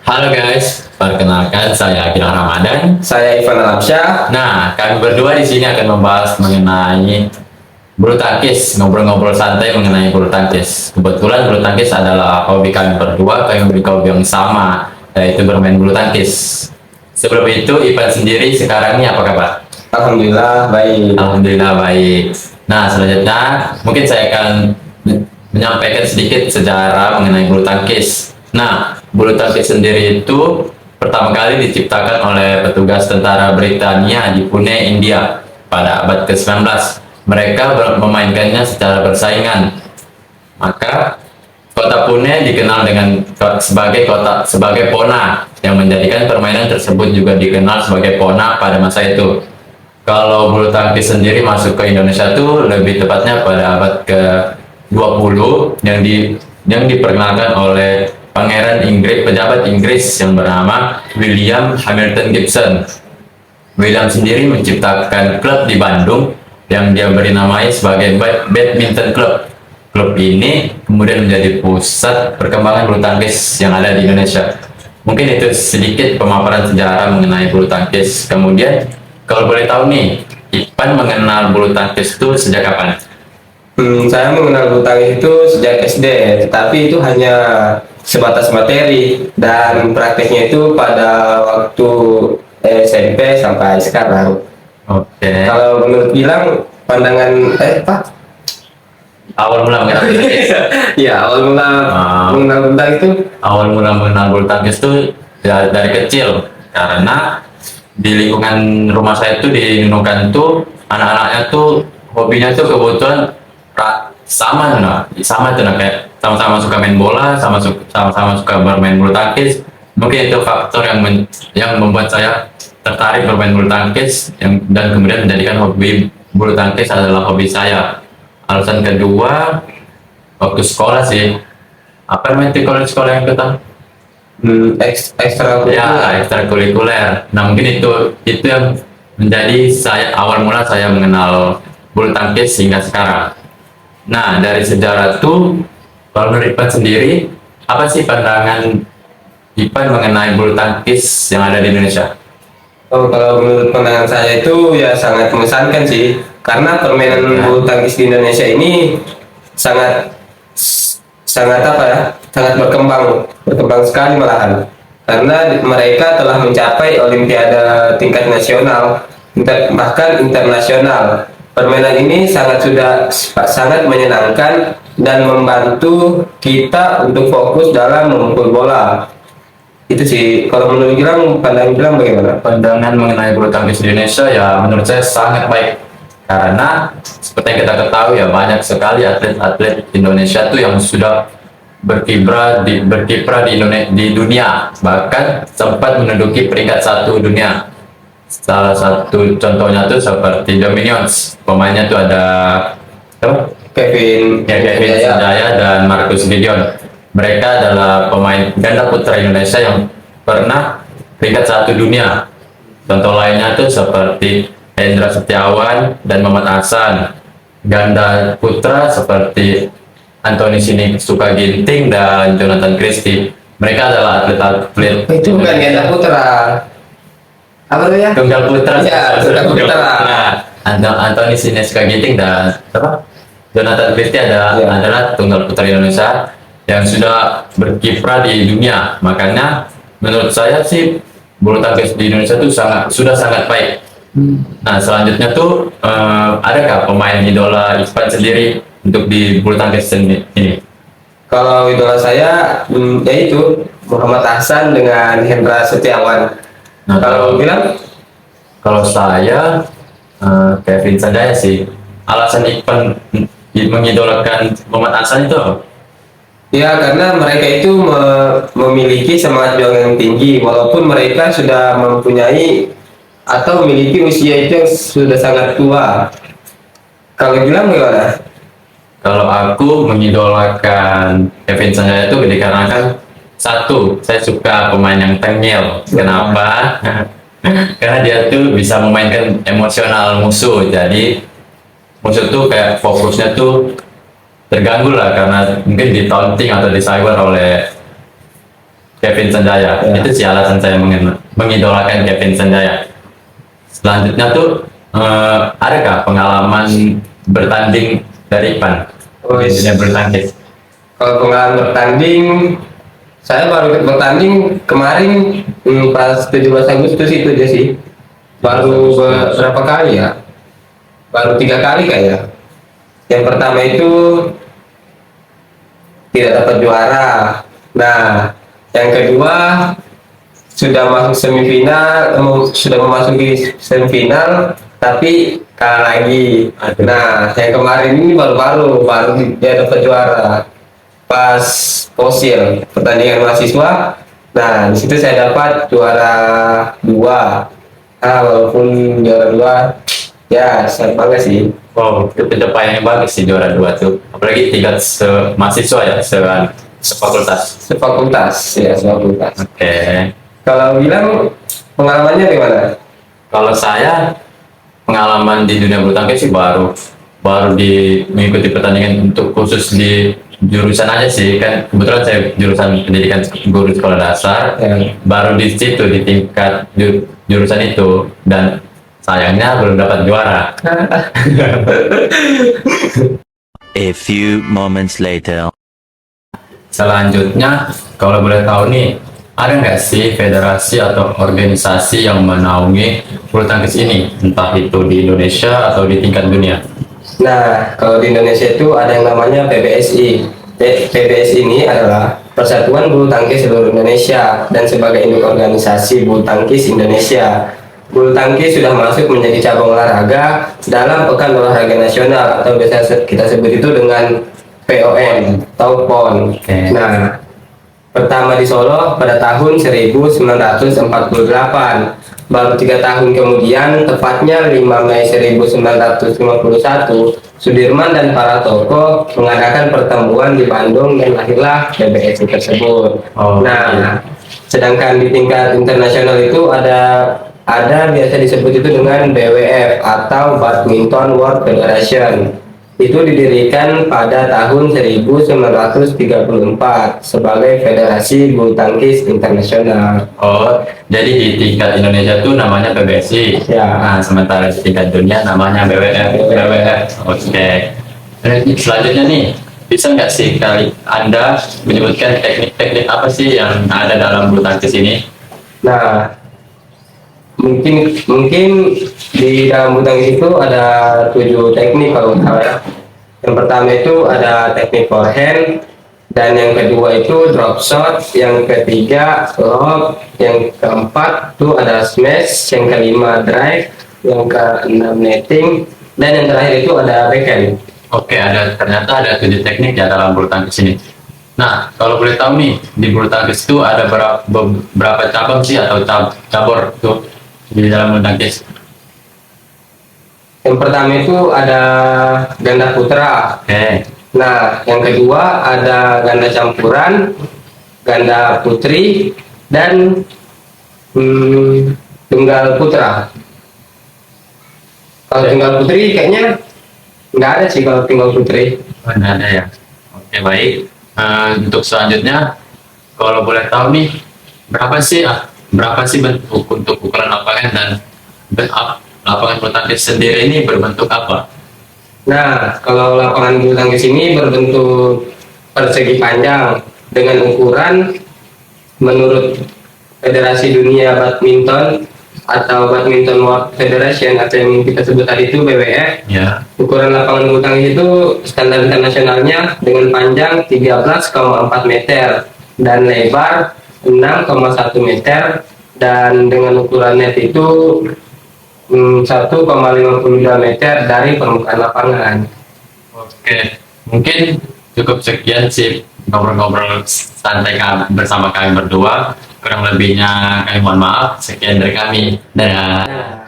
Halo guys, perkenalkan saya Akila Ramadan. Saya Ivan Alamsyah. Nah, kami berdua di sini akan membahas mengenai bulu tangkis, ngobrol-ngobrol santai mengenai bulu tangkis. Kebetulan bulu tangkis adalah hobi kami berdua, kami memiliki hobi yang sama, yaitu bermain bulu tangkis. Sebelum itu, Ivan sendiri sekarang ini apa kabar? Alhamdulillah baik. Alhamdulillah baik. Nah, selanjutnya mungkin saya akan menyampaikan sedikit sejarah mengenai bulu tangkis. Nah, bulu tangkis sendiri itu pertama kali diciptakan oleh petugas tentara Britania di Pune, India pada abad ke-19. Mereka memainkannya secara bersaingan. Maka kota Pune dikenal sebagai Pona, yang menjadikan permainan tersebut juga dikenal sebagai Pona pada masa itu. Kalau bulu tangkis sendiri masuk ke Indonesia tuh lebih tepatnya pada abad ke-20 yang diperkenalkan oleh pejabat Inggris yang bernama William Hamilton Gibson. William sendiri menciptakan klub di Bandung yang dia beri namai sebagai Badminton Club. Klub ini kemudian menjadi pusat perkembangan bulu tangkis yang ada di Indonesia. Mungkin itu sedikit pemaparan sejarah mengenai bulu tangkis. Kemudian kalau boleh tahu nih, Ipan mengenal bulu tangkis itu sejak kapan? Saya mengenal bulu tangkis itu sejak SD, tetapi itu hanya sebatas materi dan prakteknya itu pada waktu SMP sampai sekarang. Oke. Kalau menurut Gilang, pandangan Pak? Awal mula mengenal bulu tangkis. Ya, awal mula mengenal bulu tangkis itu Awal mula mengenal bulu tangkis itu ya dari kecil, karena di lingkungan rumah saya itu di Nunukan tuh anak-anaknya tuh hobinya tuh kebetulan sama tuh kayak sama-sama suka main bola, sama-sama suka bermain bulu tangkis. Mungkin itu faktor yang membuat saya tertarik bermain bulu tangkis dan kemudian menjadikan hobi bulu tangkis adalah hobi saya. Alasan kedua, waktu sekolah sih, apa namanya itu kalau di sekolah yang kita ekstra ya ekstrakurikuler. Nah mungkin itu yang menjadi awal mula saya mengenal bulu tangkis hingga sekarang. Nah, dari sejarah itu, kalau menurut Ipan sendiri, apa sih pandangan Ipan mengenai bulu tangkis yang ada di Indonesia? Oh, kalau menurut pandangan saya itu ya sangat mengesankan sih, karena permainan bulu tangkis di Indonesia ini sangat sangat apa ya, sangat berkembang sekali malahan. Karena mereka telah mencapai olimpiade tingkat nasional, bahkan internasional. Permainan ini sangat menyenangkan dan membantu kita untuk fokus dalam memukul bola. Itu sih, kalau menurut Gilang, pandangan Gilang bagaimana? Pandangan mengenai bulu tangkis di Indonesia ya menurut saya sangat baik, karena seperti yang kita ketahui ya banyak sekali atlet-atlet Indonesia tuh yang sudah berkiprah di dunia, bahkan sempat menduduki peringkat 1 dunia. Salah satu contohnya tuh seperti Dominions, pemainnya tuh ada Kevin Sanjaya dan Marcus Gideon. Mereka adalah pemain ganda putra Indonesia yang pernah peringkat 1 dunia. Contoh lainnya tuh seperti Hendra Setiawan dan Muhammad Hasan. Ganda putra seperti Anthony Sukaginting dan Jonathan Christie. Mereka adalah atlet-atlet. Itu bukan ganda putra. Apa namanya? Tunggal putra. Ya, tunggal putra. Nah, Anthony Sukaginting dan Jonathan Christie adalah tunggal putra Indonesia yang sudah berkiprah di dunia. Makanya menurut saya sih bulu tangkis di Indonesia itu sudah sangat baik. Nah, selanjutnya tuh adakah pemain idola Ivan sendiri untuk di bulu tangkis ini? Kalau idola saya yaitu Muhammad Hasan dengan Hendra Setiawan. Nah, kalau saya Kevin Sanjaya sih. Alasan Ivan mengidolakan Muhammad Hasan itu apa? Ya, karena mereka itu memiliki semangat juang yang tinggi, walaupun mereka sudah mempunyai atau memiliki usia itu yang sudah sangat tua. Kalau bilang gimana? Kalau aku mengidolakan Kevin Sanjaya itu dikarenakan satu, saya suka pemain yang tengil. Kenapa? Karena dia tuh bisa memainkan emosional musuh. Jadi musuh tuh kayak fokusnya tuh terganggu lah karena mungkin di taunting atau di cyber oleh Kevin Sanjaya. Ya. Itu sih alasan saya mengidolakan Kevin Sanjaya. Selanjutnya tuh adakah pengalaman bertanding dari Ipan Oh, di dunia bulu tangkis? kalau pengalaman bertanding, saya baru ikut bertanding kemarin pas 17 Agustus itu aja sih. Baru berapa kali ya? Baru 3 kali kayak. Yang pertama itu tidak dapat juara. Nah, yang kedua sudah masuk semifinal, sudah memasuki semifinal, tapi kalah lagi. Nah, yang kemarin ini baru dia dapat juara pas fosil pertandingan mahasiswa. Nah, di situ saya dapat juara 2. Walaupun juara 2, ya saya bangga sih. Wow, itu pencapaian yang bagus sih juara 2 tuh. Apalagi tingkat mahasiswa ya, sefakultas. Sefakultas, ya sefakultas. Oke. Kalau bilang pengalamannya gimana? Kalau saya pengalaman di dunia bulu tangkis sih baru mengikuti pertandingan untuk khusus di jurusan aja sih, kan kebetulan saya jurusan pendidikan guru sekolah dasar. Ya. Baru di situ di tingkat jurusan itu, dan sayangnya belum dapat juara. A few moments later. Selanjutnya, kalau boleh tahu nih, ada nggak sih federasi atau organisasi yang menaungi bulu tangkis ini, entah itu di Indonesia atau di tingkat dunia? Nah, kalau di Indonesia itu ada yang namanya PBSI. PBSI ini adalah Persatuan Bulu Tangkis Seluruh Indonesia dan sebagai induk organisasi bulu tangkis Indonesia. Bulu tangkis sudah masuk menjadi cabang olahraga dalam Pekan Olahraga Nasional atau biasa kita sebut itu dengan PON atau PON. Oke. Nah, pertama di Solo pada tahun 1948. Baru 3 tahun kemudian, tepatnya 5 Mei 1951, Sudirman dan para tokoh mengadakan pertemuan di Bandung dan lahirlah PBSI tersebut. Oh, Nah, iya. sedangkan di tingkat internasional itu ada biasa disebut itu dengan BWF atau Badminton World Federation. Itu didirikan pada tahun 1934 sebagai Federasi Bulu Tangkis Internasional. Oh, jadi di tingkat Indonesia tuh namanya PBSI. Ya. Nah, sementara di tingkat dunia namanya BWF. Oke. Dan selanjutnya nih, bisa nggak sih kali Anda menyebutkan teknik-teknik apa sih yang ada dalam bulu tangkis ini? Nah, mungkin di dalam bulu tangkis itu ada 7 teknik kalau nggak salah ya. Yang pertama itu ada teknik forehand, dan yang kedua itu drop shot, yang ketiga lob, yang keempat itu ada smash, yang kelima drive, yang keenam netting, dan yang terakhir itu ada backhand. Oke, ternyata ada 7 teknik ya dalam bulu tangkis ini. Nah, kalau boleh tahu nih, di bulu tangkis itu ada berapa cabang sih atau cabur tuh di dalam bulu tangkis? Yang pertama itu ada ganda putra. Oke. Nah, yang kedua ada ganda campuran, ganda putri, dan tunggal putra. Kalau tunggal putri kayaknya nggak ada sih kalau tunggal putri. Oh, nggak ada ya. Oke, baik. Untuk selanjutnya, kalau boleh tahu nih, berapa sih bentuk untuk ukuran lapangan dan lapangan bulu tangkis sendiri ini berbentuk apa? Nah, kalau lapangan bulu tangkis ini berbentuk persegi panjang dengan ukuran menurut Federasi Dunia Badminton atau Badminton World Federation atau yang kita sebut tadi itu BWF. Ya. Ukuran lapangan bulu tangkis itu standar internasionalnya dengan panjang 13,4 meter dan lebar 6,1 meter, dan dengan ukuran net itu 1,52 meter dari permukaan lapangan. Oke, mungkin cukup sekian sih ngobrol-ngobrol santai bersama kami berdua. Kurang lebihnya kami mohon maaf. Sekian dari kami. Dadah. Nah,